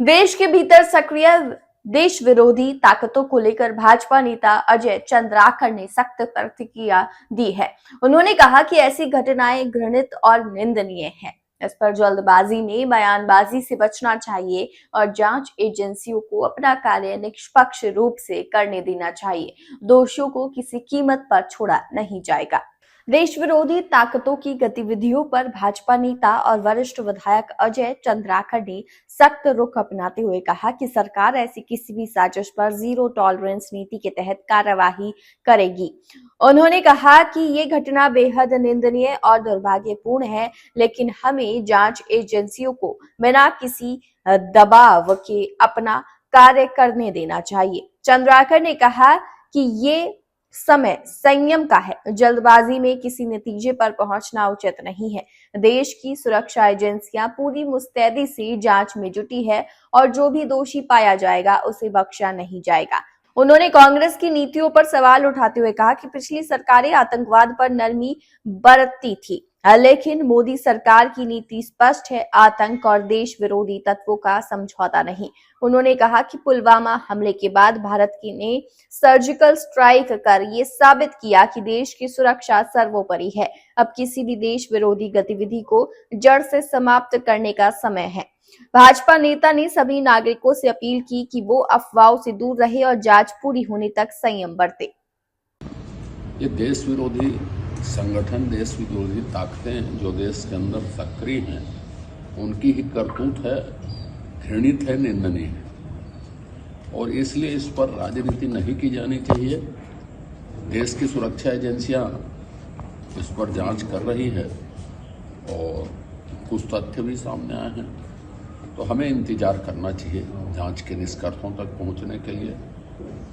देश के भीतर सक्रिय देश विरोधी ताकतों को लेकर भाजपा नेता अजय चंद्राकर ने सख्त प्रतिक्रिया दी है। उन्होंने कहा कि ऐसी घटनाएं घृणित और निंदनीय हैं। इस पर जल्दबाजी में बयानबाजी से बचना चाहिए और जांच एजेंसियों को अपना कार्य निष्पक्ष रूप से करने देना चाहिए। दोषियों को किसी कीमत पर छोड़ा नहीं जाएगा। देश विरोधी ताकतों की गतिविधियों पर भाजपा नेता और वरिष्ठ विधायक अजय चंद्राकर ने सख्त रुख अपनाते हुए कहा कि सरकार ऐसी किसी भी साजिश पर जीरो टॉलरेंस नीति के तहत कार्यवाही करेगी। उन्होंने कहा कि ये घटना बेहद निंदनीय और दुर्भाग्यपूर्ण है, लेकिन हमें जांच एजेंसियों को बिना किसी दबाव के अपना कार्य करने देना चाहिए। चंद्राकर ने कहा कि ये समय संयम का है, जल्दबाजी में किसी नतीजे पर पहुंचना उचित नहीं है। देश की सुरक्षा एजेंसियां पूरी मुस्तैदी से जांच में जुटी है और जो भी दोषी पाया जाएगा उसे बख्शा नहीं जाएगा। उन्होंने कांग्रेस की नीतियों पर सवाल उठाते हुए कहा कि पिछली सरकारें आतंकवाद पर नरमी बरतती थी, लेकिन मोदी सरकार की नीति स्पष्ट है, आतंक और देश विरोधी तत्वों का समझौता नहीं। उन्होंने कहा कि पुलवामा हमले के बाद भारत ने सर्जिकल स्ट्राइक कर ये साबित किया कि देश की सुरक्षा सर्वोपरि है। अब किसी भी देश विरोधी गतिविधि को जड़ से समाप्त करने का समय है। भाजपा नेता ने सभी नागरिकों से अपील की कि वो अफवाहों से दूर रहे और जांच पूरी होने तक संयम बरते। ये देश विरोधी संगठन, देश विरोधी ताकतें जो देश के अंदर सक्रिय हैं, उनकी ही करतूत है, घृणित है, निंदनीय है और इसलिए इस पर राजनीति नहीं की जानी चाहिए। देश की सुरक्षा एजेंसियां इस पर जांच कर रही है और कुछ तथ्य भी सामने आए हैं, तो हमें इंतजार करना चाहिए जांच के निष्कर्षों तक पहुंचने के लिए।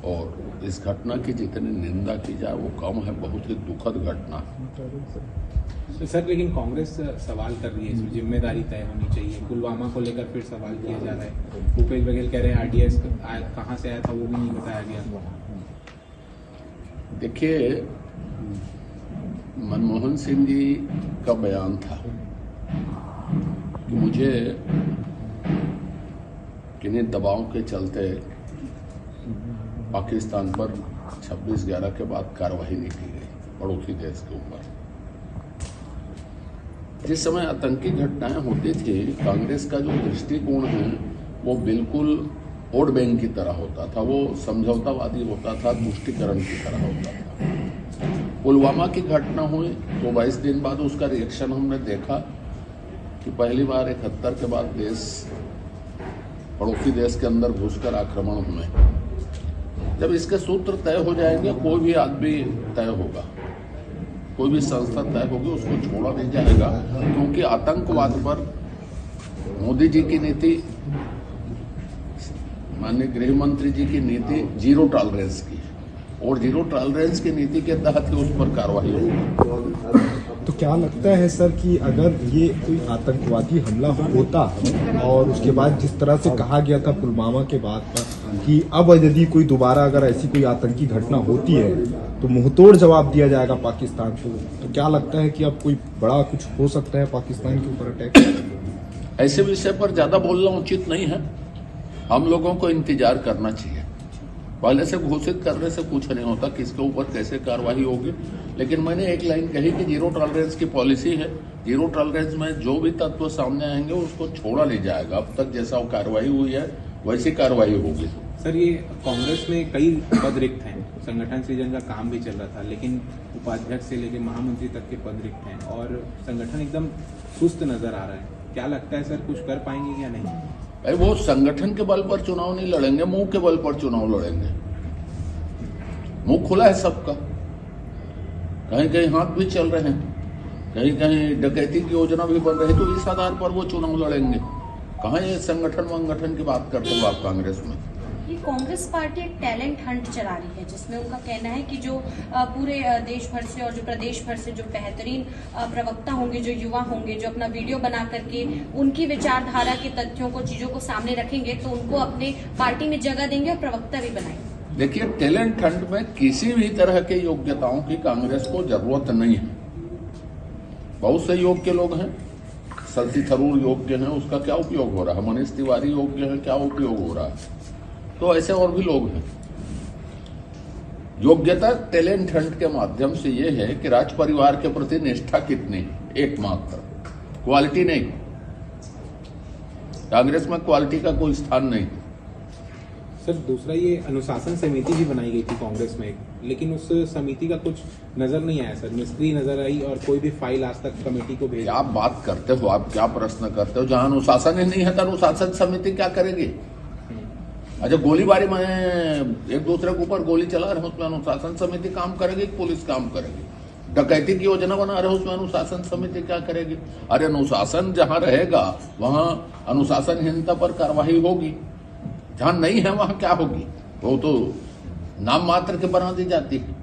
और इस घटना की जितनी निंदा की जाए वो कम है, बहुत ही दुखद घटना है। सर, लेकिन कांग्रेस सवाल कर रही है, इसमें जिम्मेदारी तय होनी चाहिए। पुलवामा को लेकर फिर सवाल किया जा रहा है। भूपेश बघेल कह रहे हैं आरडीएक्स कहाँ से आया था वो भी नहीं बताया गया। देखिए, मनमोहन सिंह जी का बयान था कि मुझे किन्हीं दबाव के चलते पाकिस्तान पर 26/11 के बाद कार्रवाई नहीं की गई पड़ोसी देश के ऊपर। जिस समय आतंकी घटनाएं होती थी, कांग्रेस का जो दृष्टिकोण है वो बिल्कुल वोट बैंक की तरह होता था, वो समझौतावादी होता था, तुष्टीकरण की तरह होता था। पुलवामा की घटना हुई तो 22 दिन बाद उसका रिएक्शन हमने देखा कि पहली बार 71 के बाद देश पड़ोसी देश के अंदर घुसकर आक्रमण हुए। जब इसके सूत्र तय हो जाएंगे, कोई भी आदमी तय होगा, कोई भी संस्था तय होगी, उसको छोड़ा नहीं जाएगा, क्योंकि आतंकवाद पर मोदी जी की नीति, माननीय गृह मंत्री जी की नीति जीरो टॉलरेंस की है और जीरो टॉलरेंस की नीति के तहत ही उस पर कार्रवाई होगी। तो क्या लगता है सर कि अगर ये कोई आतंकवादी हमला होता और उसके बाद जिस तरह से कहा गया था पुलवामा के बाद कि अब यदि कोई दोबारा अगर ऐसी कोई आतंकी घटना होती है तो मुंहतोड़ जवाब दिया जाएगा पाकिस्तान को, तो क्या लगता है कि अब कोई बड़ा कुछ हो सकता है पाकिस्तान के ऊपर अटैक? ऐसे विषय पर ज्यादा बोलना उचित नहीं है। हम लोगों को इंतजार करना चाहिए। पहले से घोषित करने से कुछ नहीं होता, किसके ऊपर कैसे कार्रवाई होगी। लेकिन मैंने एक लाइन कही कि जीरो टॉलरेंस की पॉलिसी है। जीरो टॉलरेंस में जो भी तत्व सामने आएंगे उसको छोड़ा नहीं जाएगा। अब तक जैसा कार्रवाई हुई है वैसी कार्रवाई होगी। सर, ये कांग्रेस में कई पद रिक्त हैं, संगठन सृजन का काम भी चल रहा था, लेकिन उपाध्यक्ष से लेकर महामंत्री तक के पद रिक्त हैं और संगठन एकदम सुस्त नजर आ रहा है। क्या लगता है सर, कुछ कर पाएंगे या नहीं? भाई, वो संगठन के बल पर चुनाव नहीं लड़ेंगे, मुंह के बल पर चुनाव लड़ेंगे। मुंह खुला है सबका, कहीं कहीं हाथ भी चल रहे हैं, कहीं कहीं डकैती की योजना भी बन रही है, तो इस आधार पर वो चुनाव लड़ेंगे। कहाँ ये संगठन वंगठन की बात करते हो आप कांग्रेस में? ये कांग्रेस पार्टी एक टैलेंट हंट चला रही है, जिसमें उनका कहना है कि जो पूरे देश भर से और जो प्रदेश भर से जो बेहतरीन प्रवक्ता होंगे, जो युवा होंगे, जो अपना वीडियो बना करके उनकी विचारधारा के तथ्यों को, चीजों को सामने रखेंगे, तो उनको अपने पार्टी में जगह देंगे और प्रवक्ता भी बनाएंगे। देखिए, टैलेंट हंट में किसी भी तरह के योग्यताओं की कांग्रेस को जरूरत नहीं है। बहुत से योग्य लोग हैं, शशि थरूर योग्य हैं, उसका क्या उपयोग हो रहा है? मनीष तिवारी योग्य है, क्या उपयोग हो रहा है? तो ऐसे और भी लोग हैं। योग्यता टैलेंट हंट के माध्यम से यह है कि राज परिवार के प्रति निष्ठा कितनी है, एकमात्र, क्वालिटी नहीं। कांग्रेस में क्वालिटी का कोई स्थान नहीं। सर दूसरा, ये अनुशासन समिति भी बनाई गई थी कांग्रेस में, लेकिन उस समिति का कुछ नजर नहीं आया सर, निष्क्रिय नजर आई और कोई भी फाइल आज तक कमेटी को भेज। क्या बात करते हो आप, क्या प्रश्न करते हो? जहां अनुशासन ही नहीं है तो अनुशासन समिति क्या करेगी? अच्छा, गोलीबारी में एक दूसरे के ऊपर गोली चला रहे, उसमें अनुशासन समिति काम करेगी, पुलिस काम करेगी? डकैती की योजना बना रहे, उसमें अनुशासन समिति क्या करेगी? अरे अनुशासन जहां रहेगा वहां अनुशासनहीनता पर कार्रवाई होगी, जहां नहीं है वहां क्या होगी? वो तो नाम मात्र के बना दी जाती है।